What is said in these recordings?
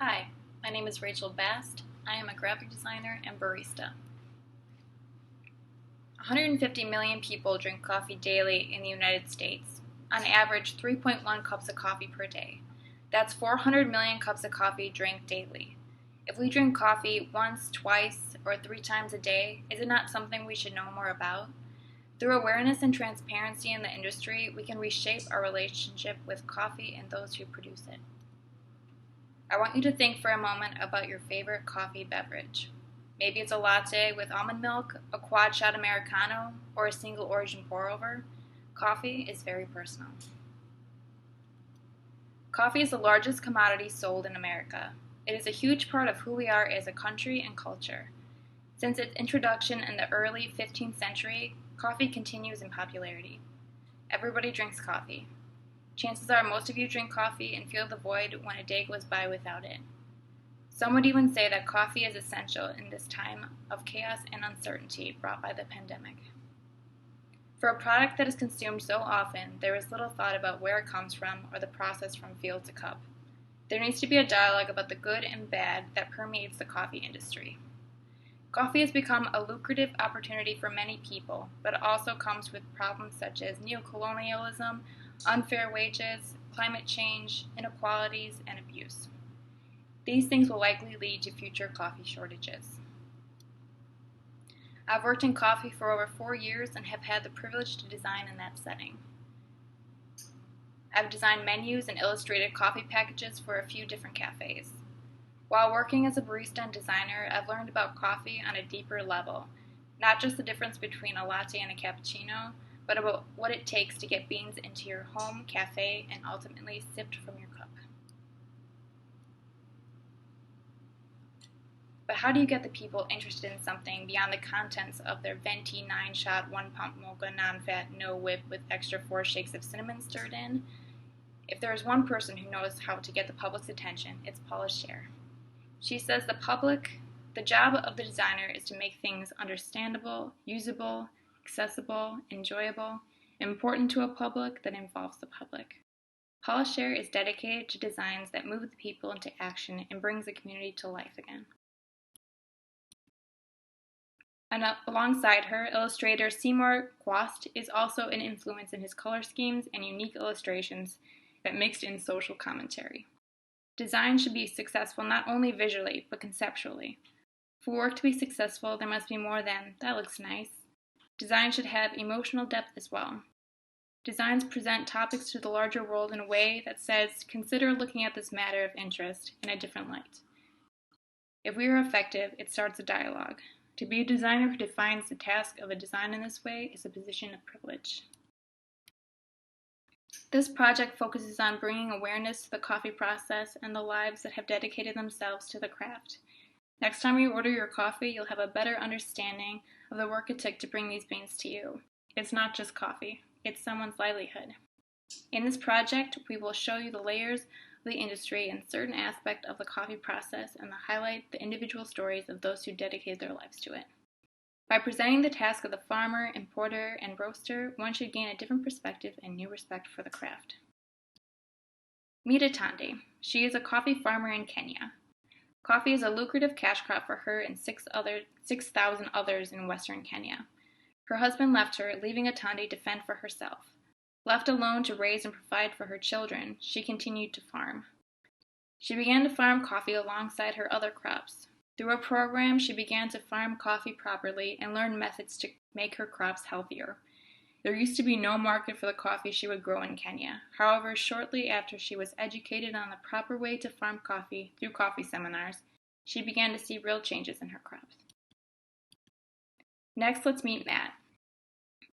Hi, my name is Rachel Bast. I am a graphic designer and barista. 150 million people drink coffee daily in the United States, on average 3.1 cups of coffee per day. That's 400 million cups of coffee drank daily. If we drink coffee once, twice, or 3 times a day, is it not something we should know more about? Through awareness and transparency in the industry, we can reshape our relationship with coffee and those who produce it. I want you to think for a moment about your favorite coffee beverage. Maybe it's a latte with almond milk, a quad shot Americano, or a single origin pour over. Coffee is very personal. Coffee is the largest commodity sold in America. It is a huge part of who we are as a country and culture. Since its introduction in the early 15th century, coffee continues in popularity. Everybody drinks coffee. Chances are most of you drink coffee and feel the void when a day goes by without it. Some would even say that coffee is essential in this time of chaos and uncertainty brought by the pandemic. For a product that is consumed so often, there is little thought about where it comes from or the process from field to cup. There needs to be a dialogue about the good and bad that permeates the coffee industry. Coffee has become a lucrative opportunity for many people, but it also comes with problems such as neocolonialism, unfair wages, climate change, inequalities, and abuse. These things will likely lead to future coffee shortages. I've worked in coffee for over 4 years and have had the privilege to design in that setting. I've designed menus and illustrated coffee packages for a few different cafes. While working as a barista and designer, I've learned about coffee on a deeper level, not just the difference between a latte and a cappuccino, but about what it takes to get beans into your home, cafe, and ultimately sipped from your cup. But how do you get the people interested in something beyond the contents of their venti 9-shot 1-pump mocha non-fat no whip with extra 4 shakes of cinnamon stirred in? If there is one person who knows how to get the public's attention, it's Paula Scher. She says the job of the designer is to make things understandable, usable, accessible, enjoyable, important to a public that involves the public. Paula Scher is dedicated to designs that move the people into action and brings the community to life again. And alongside her, illustrator Seymour Quast is also an influence in his color schemes and unique illustrations that mixed in social commentary. Design should be successful not only visually, but conceptually. For work to be successful, there must be more than, that looks nice. Design should have emotional depth as well. Designs present topics to the larger world in a way that says, consider looking at this matter of interest in a different light. If we are effective, it starts a dialogue. To be a designer who defines the task of a design in this way is a position of privilege. This project focuses on bringing awareness to the coffee process and the lives that have dedicated themselves to the craft. Next time you order your coffee, you'll have a better understanding of the work it took to bring these beans to you. It's not just coffee, it's someone's livelihood. In this project, we will show you the layers of the industry and certain aspects of the coffee process and highlight the individual stories of those who dedicated their lives to it. By presenting the task of the farmer, importer, and roaster, one should gain a different perspective and new respect for the craft. Meeta Tandy. She is a coffee farmer in Kenya. Coffee is a lucrative cash crop for her and 6,000 others in western Kenya. Her husband left her, leaving Tandy to fend for herself. Left alone to raise and provide for her children, she continued to farm. She began to farm coffee alongside her other crops. Through a program, she began to farm coffee properly and learned methods to make her crops healthier. There used to be no market for the coffee she would grow in Kenya. However, shortly after she was educated on the proper way to farm coffee through coffee seminars, she began to see real changes in her crops. Next, let's meet Matt.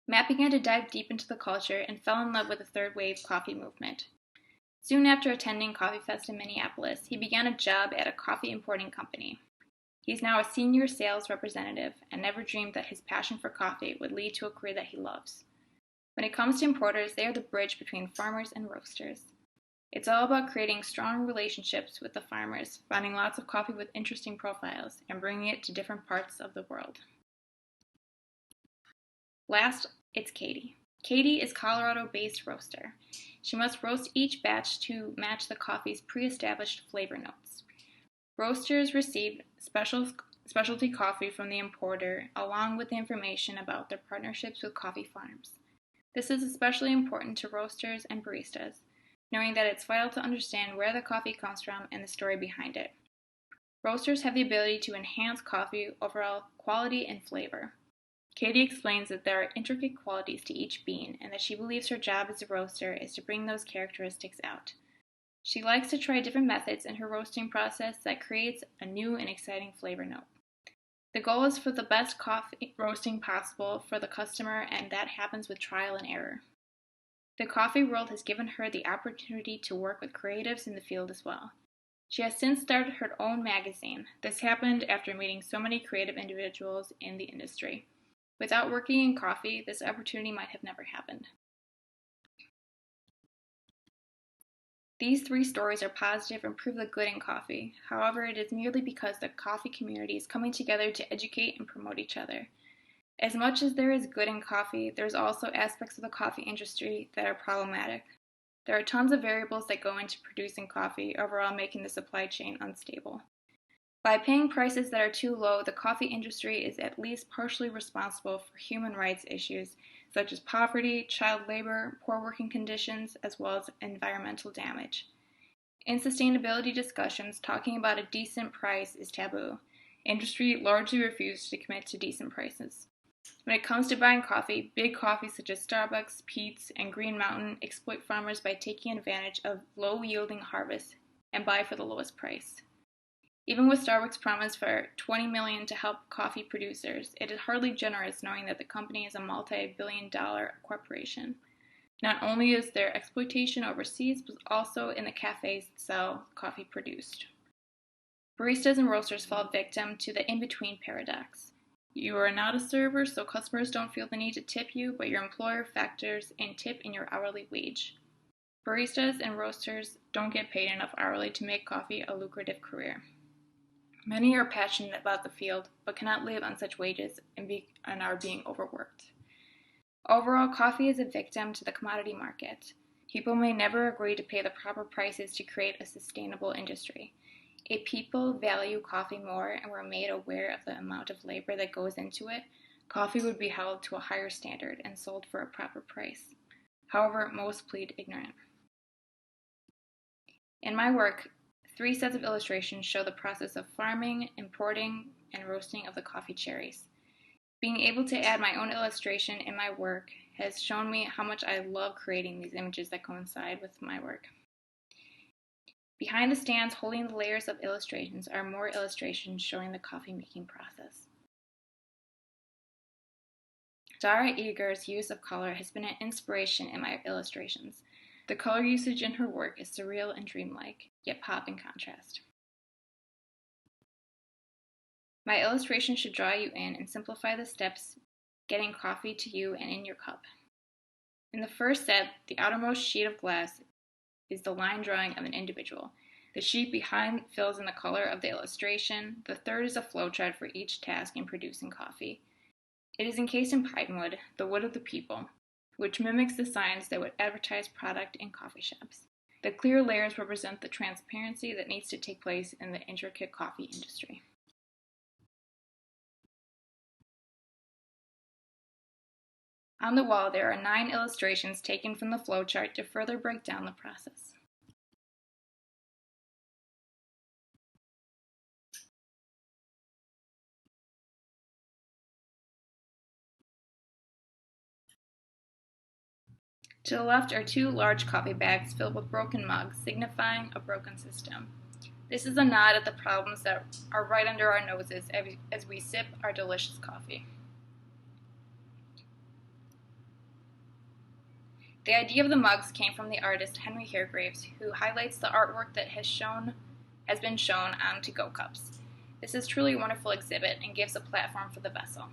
Matt began to dive deep into the culture and fell in love with the third wave coffee movement. Soon after attending Coffee Fest in Minneapolis, he began a job at a coffee importing company. He is now a senior sales representative and never dreamed that his passion for coffee would lead to a career that he loves. When it comes to importers, they are the bridge between farmers and roasters. It's all about creating strong relationships with the farmers, finding lots of coffee with interesting profiles, and bringing it to different parts of the world. Last, it's Katy. Katy is a Colorado-based roaster. She must roast each batch to match the coffee's pre-established flavor notes. Roasters receive specialty coffee from the importer, along with the information about their partnerships with coffee farms. This is especially important to roasters and baristas, knowing that it's vital to understand where the coffee comes from and the story behind it. Roasters have the ability to enhance coffee overall quality and flavor. Katy explains that there are intricate qualities to each bean and that she believes her job as a roaster is to bring those characteristics out. She likes to try different methods in her roasting process that creates a new and exciting flavor note. The goal is for the best coffee roasting possible for the customer, and that happens with trial and error. The coffee world has given her the opportunity to work with creatives in the field as well. She has since started her own magazine. This happened after meeting so many creative individuals in the industry. Without working in coffee, this opportunity might have never happened. These 3 stories are positive and prove the good in coffee. However, it is merely because the coffee community is coming together to educate and promote each other. As much as there is good in coffee, there's also aspects of the coffee industry that are problematic. There are tons of variables that go into producing coffee, overall making the supply chain unstable. By paying prices that are too low, the coffee industry is at least partially responsible for human rights issues such as poverty, child labor, poor working conditions, as well as environmental damage. In sustainability discussions, talking about a decent price is taboo. Industry largely refuses to commit to decent prices. When it comes to buying coffee, big coffees such as Starbucks, Peet's, and Green Mountain exploit farmers by taking advantage of low-yielding harvests and buy for the lowest price. Even with Starbucks' promise for $20 million to help coffee producers, it is hardly generous knowing that the company is a multi-billion-dollar corporation. Not only is there exploitation overseas, but also in the cafes that sell coffee produced. Baristas and roasters fall victim to the in-between paradox. You are not a server, so customers don't feel the need to tip you, but your employer factors in tip in your hourly wage. Baristas and roasters don't get paid enough hourly to make coffee a lucrative career. Many are passionate about the field, but cannot live on such wages and are being overworked. Overall, coffee is a victim to the commodity market. People may never agree to pay the proper prices to create a sustainable industry. If people value coffee more and were made aware of the amount of labor that goes into it, coffee would be held to a higher standard and sold for a proper price. However, most plead ignorant. In my work, 3 sets of illustrations show the process of farming, importing, and roasting of the coffee cherries. Being able to add my own illustration in my work has shown me how much I love creating these images that coincide with my work. Behind the stands holding the layers of illustrations are more illustrations showing the coffee making process. Dara Eger's use of color has been an inspiration in my illustrations. The color usage in her work is surreal and dreamlike, yet pop in contrast. My illustration should draw you in and simplify the steps getting coffee to you and in your cup. In the first set, the outermost sheet of glass is the line drawing of an individual. The sheet behind fills in the color of the illustration. The third is a flowchart for each task in producing coffee. It is encased in pinewood, the wood of the people, which mimics the signs that would advertise product in coffee shops. The clear layers represent the transparency that needs to take place in the intricate coffee industry. On the wall, there are 9 illustrations taken from the flowchart to further break down the process. To the left are 2 large coffee bags filled with broken mugs, signifying a broken system. This is a nod at the problems that are right under our noses as we sip our delicious coffee. The idea of the mugs came from the artist Henry Haregraves, who highlights the artwork that has been shown on to-go cups. This is truly a wonderful exhibit and gives a platform for the vessel.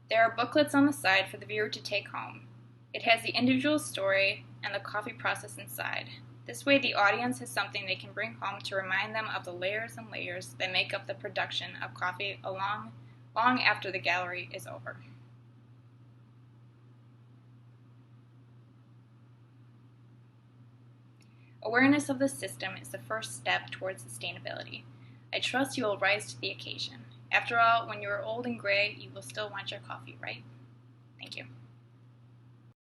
There are booklets on the side for the viewer to take home. It has the individual story and the coffee process inside. This way the audience has something they can bring home to remind them of the layers and layers that make up the production of coffee long after the gallery is over. Awareness of the system is the first step towards sustainability. I trust you will rise to the occasion. After all, when you are old and gray, you will still want your coffee, right? Thank you.